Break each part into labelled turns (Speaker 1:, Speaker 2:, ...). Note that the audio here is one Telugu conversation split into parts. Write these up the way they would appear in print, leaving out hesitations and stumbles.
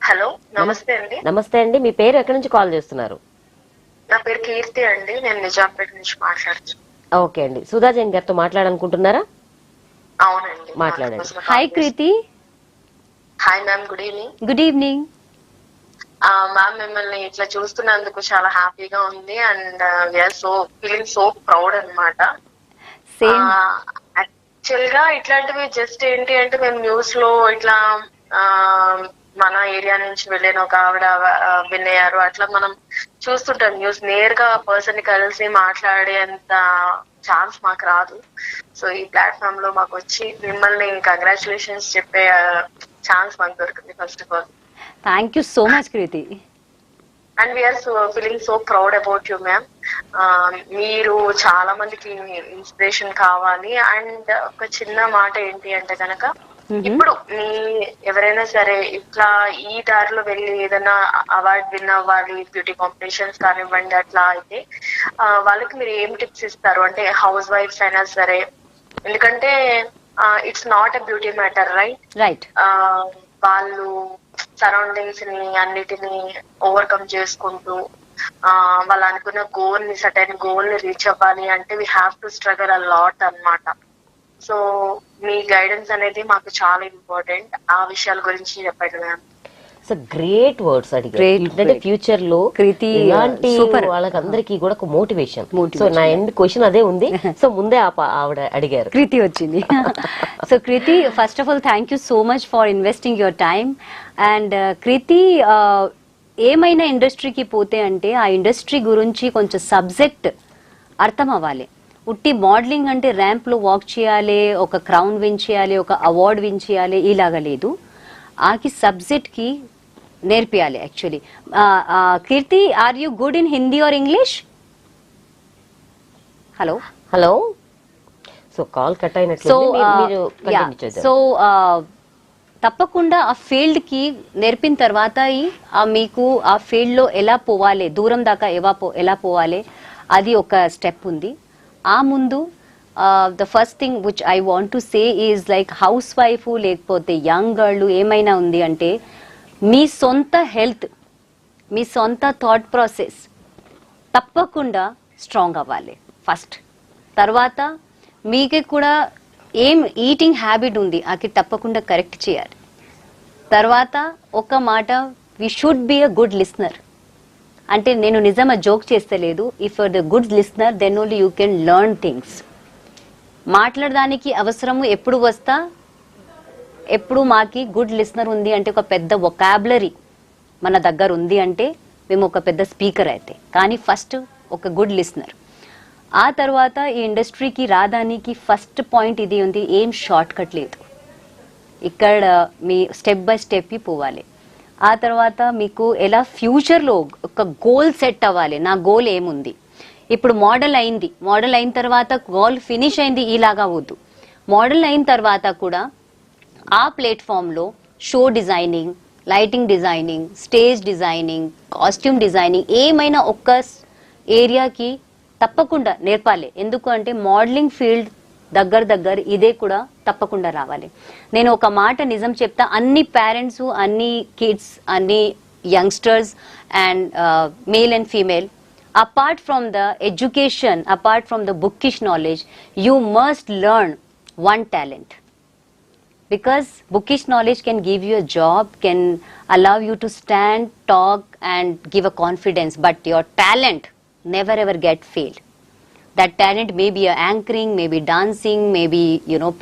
Speaker 1: హలో, నమస్తే అండి.
Speaker 2: నమస్తే అండి, మీ పేరు ఎక్కడి నుంచి కాల్ చేస్తున్నారు?
Speaker 1: నా పేరు కీర్తి అండి, నేను నిజాంపేట నుంచి మాట్లాడుతున్నాను.
Speaker 2: ఓకే అండి, సుధా జైన్ గారితో మాట్లాడాలనుకుంటున్నారా?
Speaker 1: అవునండి,
Speaker 2: మాట్లాడండి.
Speaker 3: Hi Kriti.
Speaker 1: Hi ma'am, good evening.
Speaker 3: Good evening.
Speaker 1: Ma'am, మిమ్మల్ని ఇట్లా చూస్తున్నందుకు చాలా హ్యాపీగా ఉంది and we are so feeling so proud అనమాట.
Speaker 3: సేమ్.
Speaker 1: యాక్చువల్ గా ఇట్లాంటివి జస్ట్ ఏంటి అంటే మేము న్యూస్ లో ఇట్లా ఆ, మన ఏరియా నుంచి వెళ్ళిన ఒక ఆవిడ విన్ అయ్యారు, అట్లా మనం చూస్తుంటాం న్యూస్. నేరుగా పర్సన్ ని కలిసి మాట్లాడేంత ఛాన్స్ మాకు రాదు. సో ఈ ప్లాట్ఫామ్ లో మాకు వచ్చి మిమ్మల్ని కంగ్రాచులేషన్స్ చెప్పే ఛాన్స్ మాకు దొరికింది first of all.
Speaker 3: Thank you so much Kriti.
Speaker 1: And we are feeling so proud about you ma'am. మీరు చాలా మందికి ఇన్స్పిరేషన్ కావాలి. అండ్ ఒక చిన్న మాట ఏంటి అంటే కనుక, ఇప్పుడు మీ ఎవరైనా సరే ఇట్లా ఈ దారిలో వెళ్ళి ఏదైనా అవార్డు విన్ అవ్వాలి, బ్యూటీ కాంపిటీషన్స్ కానివ్వండి, అట్లా అయితే వాళ్ళకి మీరు ఏం టిప్స్ ఇస్తారు? అంటే హౌస్ వైఫ్స్ అయినా సరే, ఎందుకంటే it's not a beauty matter,
Speaker 3: right.
Speaker 1: వాళ్ళు సరౌండింగ్స్ ని అన్నిటిని ఓవర్కమ్ చేసుకుంటూ వాళ్ళు అనుకున్న గోల్ ని, సర్టైన్ గోల్ ని రీచ్ అవ్వాలి అంటే we have to struggle a lot అన్నమాట. సో మీ గైడెన్స్ అనేది మాకు చాలా ఇంపార్టెంట్. ఆ విషయాల గురించి చెప్పండి మ్యామ్.
Speaker 2: సో గ్రేట్ వర్డ్స్ అడిగారు. ఏంటంటే ఫ్యూచర్ లో ఇలాంటి వాళ్ళకందరికీ కూడా ఒక మోటివేషన్. సో నా ఎండ్ క్వశ్చన్ అదే ఉంది. సో ముందే ఆవిడ అడిగారు,
Speaker 3: కృతి వచ్చింది. So Kriti, first of all thank you so much for investing your time. And Kriti, ఏమైనా ఇండస్ట్రీకి పోతే అంటే ఆ ఇండస్ట్రీ గురించి కొంచెం సబ్జెక్ట్ అర్థం అవ్వాలి. ఉట్టి మోడలింగ్ అంటే ర్యాంప్ లో వాక్ చేయాలి, ఒక క్రౌన్ విన్ చేయాలి, ఒక అవార్డ్ విన్ చేయాలి, ఇలాగా లేదు. ఆకి సబ్జెక్ట్ కి నేర్పియాలి actually. Keerthi, are you good in Hindi or English? Hello
Speaker 2: hello. So call cut అయినట్లు.
Speaker 3: సో తప్పకుండా ఆ ఫీల్డ్ కి నేర్పిన తర్వాత మీకు ఆ ఫీల్డ్ లో ఎలా పోవాలి, దూరం దాకా ఎలా పోవాలి, అది ఒక స్టెప్ ఉంది. ఆ ముందు the first thing which I want to say is like house wife లేకపోతే యంగ్ గర్ల్ ఏమైనా ఉంది అంటే మీ సొంత హెల్త్, మీ సొంత థాట్ ప్రాసెస్ తప్పకుండా స్ట్రాంగ్ అవ్వాలి ఫస్ట్. తర్వాత మీకు కూడా ఏం ఈటింగ్ హ్యాబిట్ ఉంది అది తప్పకుండా కరెక్ట్ చేయాలి. తర్వాత ఒక మాట, we should be a good listener. అంటే నేను నిజంగా జోక్ చేస్తలేదు. If you're the good listener then only you can learn things. మాట్లాడడానికి అవసరము ఎప్పుడు వస్తా, ఎప్పుడు మాకి గుడ్ లిస్నర్ ఉంది అంటే ఒక పెద్ద వొకాబులరీ మన దగ్గర ఉంది అంటే మేము ఒక పెద్ద స్పీకర్ అయితే. కానీ ఫస్ట్ ఒక గుడ్ లిస్నర్. ఆ తర్వాత ఈ ఇండస్ట్రీకి రావడానికి ఫస్ట్ పాయింట్ ఇది ఉంది, ఏం షార్ట్ కట్ లేదు. ఇక్కడ మీ స్టెప్ బై స్టెప్ పోవాలి. ఆ తర్వాత మీకు ఎలా ఫ్యూచర్లో ఒక గోల్ సెట్ అవ్వాలి. నా గోల్ ఏముంది? ఇప్పుడు మోడల్ అయింది, మోడల్ అయిన తర్వాత గోల్ ఫినిష్ అయింది ఇలాగా వద్దు. మోడల్ అయిన తర్వాత కూడా ఆ ప్లాట్ఫామ్లో show designing, lighting designing, stage designing, costume designing ఏమైనా ఒక్క ఏరియాకి తప్పకుండా నేర్పాలి. ఎందుకు అంటే మోడలింగ్ ఫీల్డ్ దగ్గర ఇదే కూడా తప్పకుండా రావాలి. నేను ఒక మాట నిజం చెప్తా, అన్ని పేరెంట్స్, అన్ని కిడ్స్, అన్ని youngsters and male and female, apart from the education, apart from the bookish knowledge, you must learn one talent. Because bookish knowledge can give you a job, can allow you to stand, talk and give a confidence, but your talent never ever get failed. That talent may be a anchoring, maybe dancing, maybe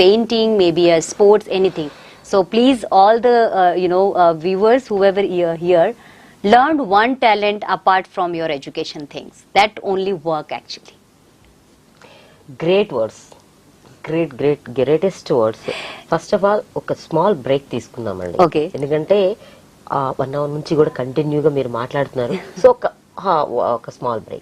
Speaker 3: painting, maybe a sports, anything. So please, all the viewers, whoever are here, learn one talent apart from your education things. That only work actually.
Speaker 2: Great words, greatest words. First of all ఒక స్మాల్ బ్రేక్ తీసుకుందామండి.
Speaker 3: Okay.
Speaker 2: ఎందుకంటే 1 hour నుంచి కూడా కంటిన్యూగా మీరు మాట్లాడుతున్నారు. సో ఒక స్మాల్ బ్రేక్.